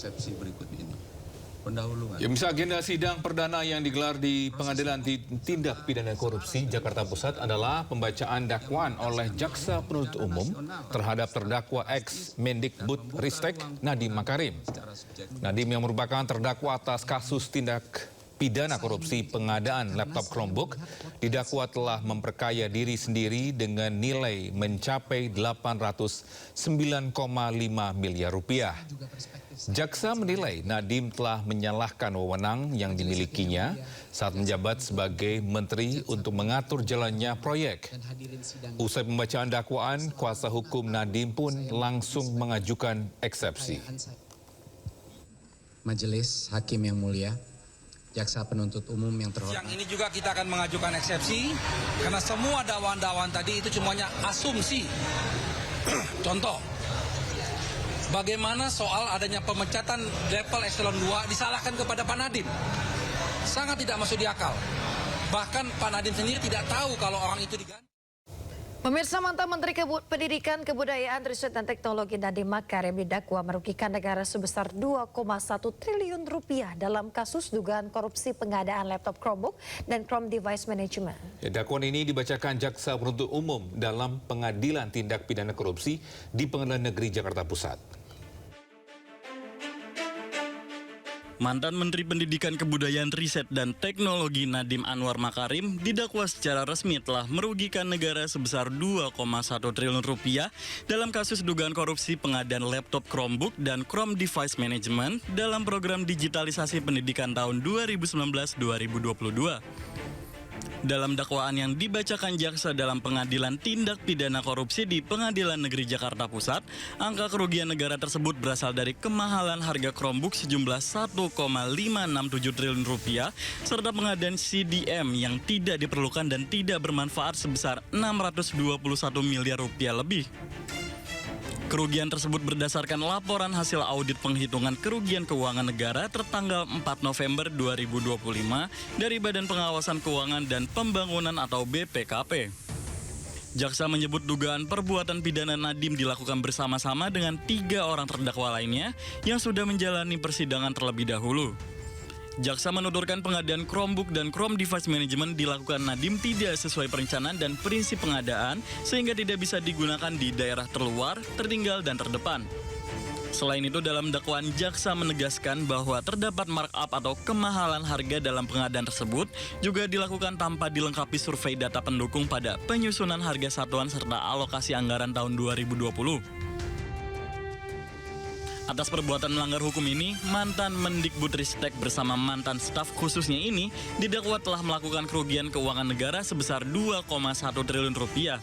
eksepsi berikut ini. Pendahuluan. Pemirsa, agenda sidang perdana yang digelar di Pengadilan Tindak Pidana Korupsi Jakarta Pusat adalah pembacaan dakwaan oleh Jaksa Penuntut Umum terhadap terdakwa ex Mendikbud Ristek Nadiem Makarim. Nadiem yang merupakan terdakwa atas kasus tindak pidana korupsi pengadaan laptop Chromebook didakwa telah memperkaya diri sendiri dengan nilai mencapai 809,5 miliar rupiah. Jaksa menilai Nadiem telah menyalahkan wewenang yang dimilikinya saat menjabat sebagai menteri untuk mengatur jalannya proyek. Usai pembacaan dakwaan, kuasa hukum Nadiem pun langsung mengajukan eksepsi. Majelis Hakim yang mulia, Jaksa Penuntut Umum yang terhormat. Yang ini juga kita akan mengajukan eksepsi karena semua dakwaan-dakwaan tadi itu semuanya asumsi. Contoh, bagaimana soal adanya pemecatan level eselon 2 disalahkan kepada Pak Nadiem? Sangat tidak masuk di akal. Bahkan Pak Nadiem sendiri tidak tahu kalau orang itu diganti. Pemirsa, mantan Menteri Pendidikan, Kebudayaan, Riset dan Teknologi Nadiem Makarim didakwa merugikan negara sebesar 2,1 triliun rupiah dalam kasus dugaan korupsi pengadaan laptop Chromebook dan Chrome Device Management. Dakwaan ini dibacakan Jaksa Penuntut Umum dalam Pengadilan Tindak Pidana Korupsi di Pengadilan Negeri Jakarta Pusat. Mantan Menteri Pendidikan, Kebudayaan, Riset dan Teknologi Nadiem Anwar Makarim didakwa secara resmi telah merugikan negara sebesar 2,1 triliun rupiah dalam kasus dugaan korupsi pengadaan laptop Chromebook dan Chrome Device Management dalam program digitalisasi pendidikan tahun 2019-2022. Dalam dakwaan yang dibacakan jaksa dalam Pengadilan Tindak Pidana Korupsi di Pengadilan Negeri Jakarta Pusat, angka kerugian negara tersebut berasal dari kemahalan harga Chromebook sejumlah 1,567 triliun rupiah serta pengadaan CDM yang tidak diperlukan dan tidak bermanfaat sebesar 621 miliar rupiah lebih. Kerugian tersebut berdasarkan laporan hasil audit penghitungan kerugian keuangan negara tertanggal 4 November 2025 dari Badan Pengawasan Keuangan dan Pembangunan atau BPKP. Jaksa menyebut dugaan perbuatan pidana Nadiem dilakukan bersama-sama dengan 3 orang terdakwa lainnya yang sudah menjalani persidangan terlebih dahulu. Jaksa menuturkan pengadaan Chromebook dan Chrome Device Management dilakukan Nadiem tidak sesuai perencanaan dan prinsip pengadaan sehingga tidak bisa digunakan di daerah terluar, tertinggal, dan terdepan. Selain itu, dalam dakwaan jaksa menegaskan bahwa terdapat markup atau kemahalan harga dalam pengadaan tersebut juga dilakukan tanpa dilengkapi survei data pendukung pada penyusunan harga satuan serta alokasi anggaran tahun 2020. Atas perbuatan melanggar hukum ini, mantan Mendikbud Ristek bersama mantan staf khususnya ini didakwa telah melakukan kerugian keuangan negara sebesar 2,1 triliun rupiah.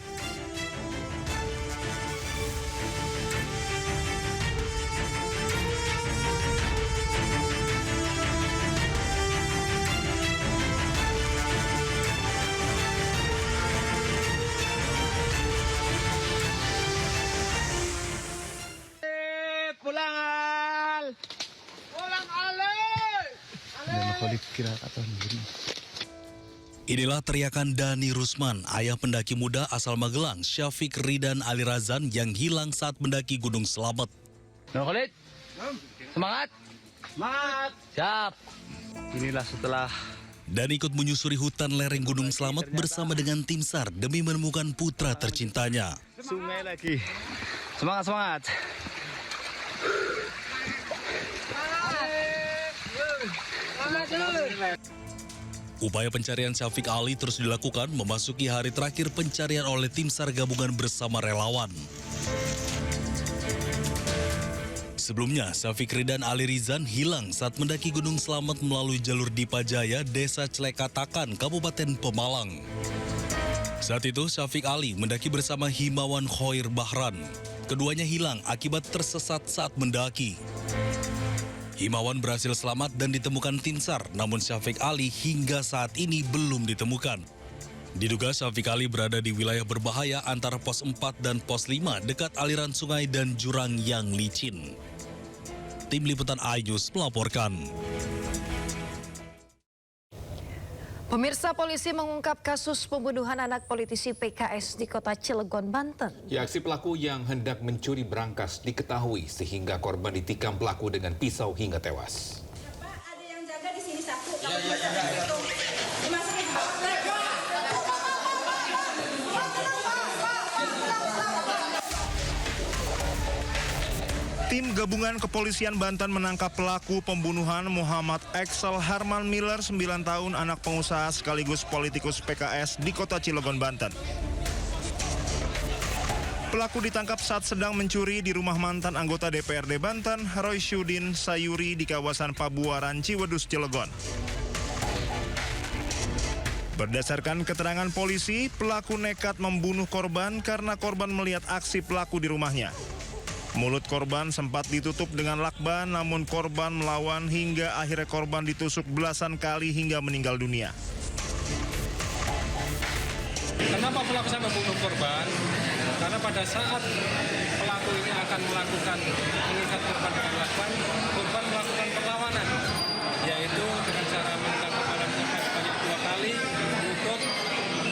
Inilah teriakan Dani Rusman, ayah pendaki muda asal Magelang, Syafiq Ridan Ali Razan yang hilang saat mendaki Gunung Slamet. Khalid, semangat! Semangat! Siap! Inilah setelah Dan ikut menyusuri hutan lereng Gunung Slamet bersama dengan tim SAR demi menemukan putra tercintanya. sungai lagi. Semangat, semangat! Upaya pencarian Syafiq Ali terus dilakukan memasuki hari terakhir pencarian oleh tim SAR gabungan bersama relawan. Sebelumnya, Syafiq Ridan Ali Rizan hilang saat mendaki Gunung Slamet melalui jalur Dipajaya, Desa Celekatakan, Kabupaten Pemalang. Saat itu, Syafiq Ali mendaki bersama Himawan Khoir Bahran. Keduanya hilang akibat tersesat saat mendaki. Himawan berhasil selamat dan ditemukan tim SAR, namun Syafiq Ali hingga saat ini belum ditemukan. Diduga Syafiq Ali berada di wilayah berbahaya antara pos 4 dan pos 5 dekat aliran sungai dan jurang yang licin. Tim Liputan iNews melaporkan. Pemirsa, polisi mengungkap kasus pembunuhan anak politisi PKS di kota Cilegon, Banten. Ya, aksi pelaku yang hendak mencuri berangkas diketahui sehingga korban ditikam pelaku dengan pisau hingga tewas. Pak, ada yang jaga di sini satu. Tim gabungan kepolisian Banten menangkap pelaku pembunuhan Muhammad Excel Herman Miller, 9 tahun, anak pengusaha sekaligus politikus PKS di kota Cilegon, Banten. Pelaku ditangkap saat sedang mencuri di rumah mantan anggota DPRD Banten, Roy Syudin Sayuri, di kawasan Pabuaran, Ciwedus, Cilegon. Berdasarkan keterangan polisi, pelaku nekat membunuh korban karena korban melihat aksi pelaku di rumahnya. Mulut korban sempat ditutup dengan lakban, namun korban melawan hingga akhirnya korban ditusuk belasan kali hingga meninggal dunia. Kenapa pelaku sampai membunuh korban? Karena pada saat pelaku ini akan melakukan mengikat korban dengan lakban, korban melakukan perlawanan, yaitu dengan cara mengikat korban sebanyak 2 kali, mengutuk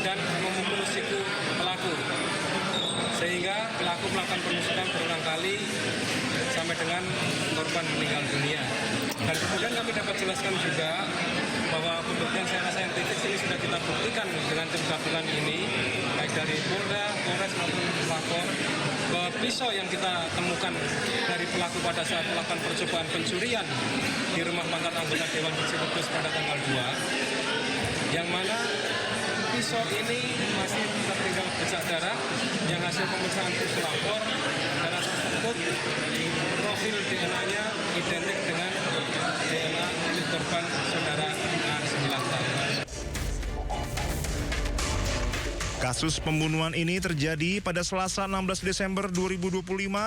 dan memukul siku pelaku. Sehingga pelaku melakukan penusukan berulang kali sampai dengan korban meninggal dunia. Dan kemudian kami dapat jelaskan juga bahwa pembuktian secara saintifik ini sudah kita buktikan dengan tim gabungan ini, baik dari Polda, Polres maupun pelapor, bahwa pisau yang kita temukan dari pelaku pada saat melakukan percobaan pencurian di rumah mantan anggota Dewan Ciwedus pada tanggal 2, yang mana pisau ini masih tertinggal jejak darah yang hasil pemeriksaan tim pelapor, darah tersebut profil DNA-nya identik dengan DNA milik korban saudara A 9 tahun. Kasus pembunuhan ini terjadi pada Selasa 16 Desember 2025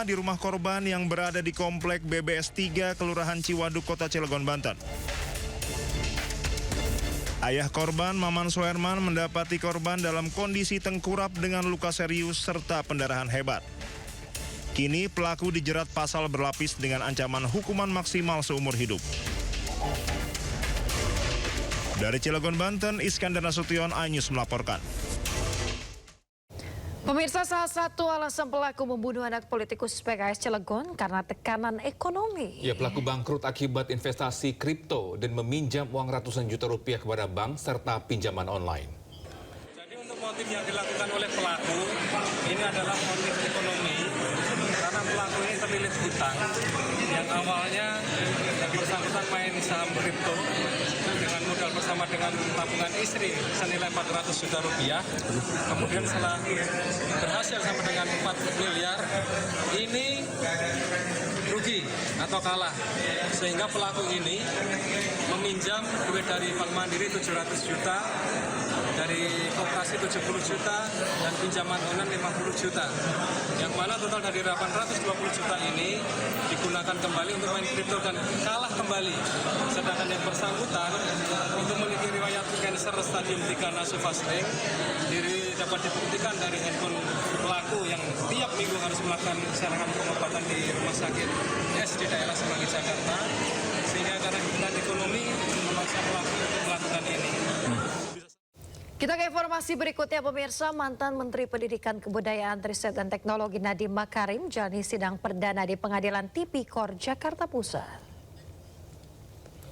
di rumah korban yang berada di Komplek BBS 3, Kelurahan Ciwaduk, Kota Cilegon, Banten. Ayah korban, Maman Soerman, mendapati korban dalam kondisi tengkurap dengan luka serius serta pendarahan hebat. Kini pelaku dijerat pasal berlapis dengan ancaman hukuman maksimal seumur hidup. Dari Cilegon, Banten, Iskandar Nasution, iNews melaporkan. Pemirsa, salah satu alasan pelaku membunuh anak politikus PKS Cilegon karena tekanan ekonomi. Ya, pelaku bangkrut akibat investasi kripto dan meminjam uang ratusan juta rupiah kepada bank serta pinjaman online. Jadi untuk motif yang dilakukan oleh pelaku, ini adalah motif ekonomi, karena pelaku ini terlilit hutang yang awalnya yang bersangkutan main saham kripto dengan modal bersama dengan tabungan istri senilai 400 juta rupiah. Kemudian setelah berhasil sampai dengan 4 miliar, ini rugi atau kalah. Sehingga pelaku ini meminjam duit dari Bank Mandiri 700 juta, dari koperasi 70 juta, dan pinjaman online 50 juta. Yang mana total dari 820 juta ini digunakan kembali untuk main kripto dan kalah kembali. Sedangkan yang bersangkutan itu memiliki riwayat kanker stadium 3 nasofasring, dapat dibuktikan dari handphone pelaku yang tiap minggu harus melakukan serangan pengobatan di rumah sakit S di daerah Semanggi, Jakarta, sehingga karena kebutuhan ekonomi memaksa pelaku untuk melakukan ini. Kita ke informasi berikutnya, pemirsa. Mantan Menteri Pendidikan, Kebudayaan, Riset dan Teknologi Nadiem Makarim jalani sidang perdana di Pengadilan Tipikor, Jakarta Pusat.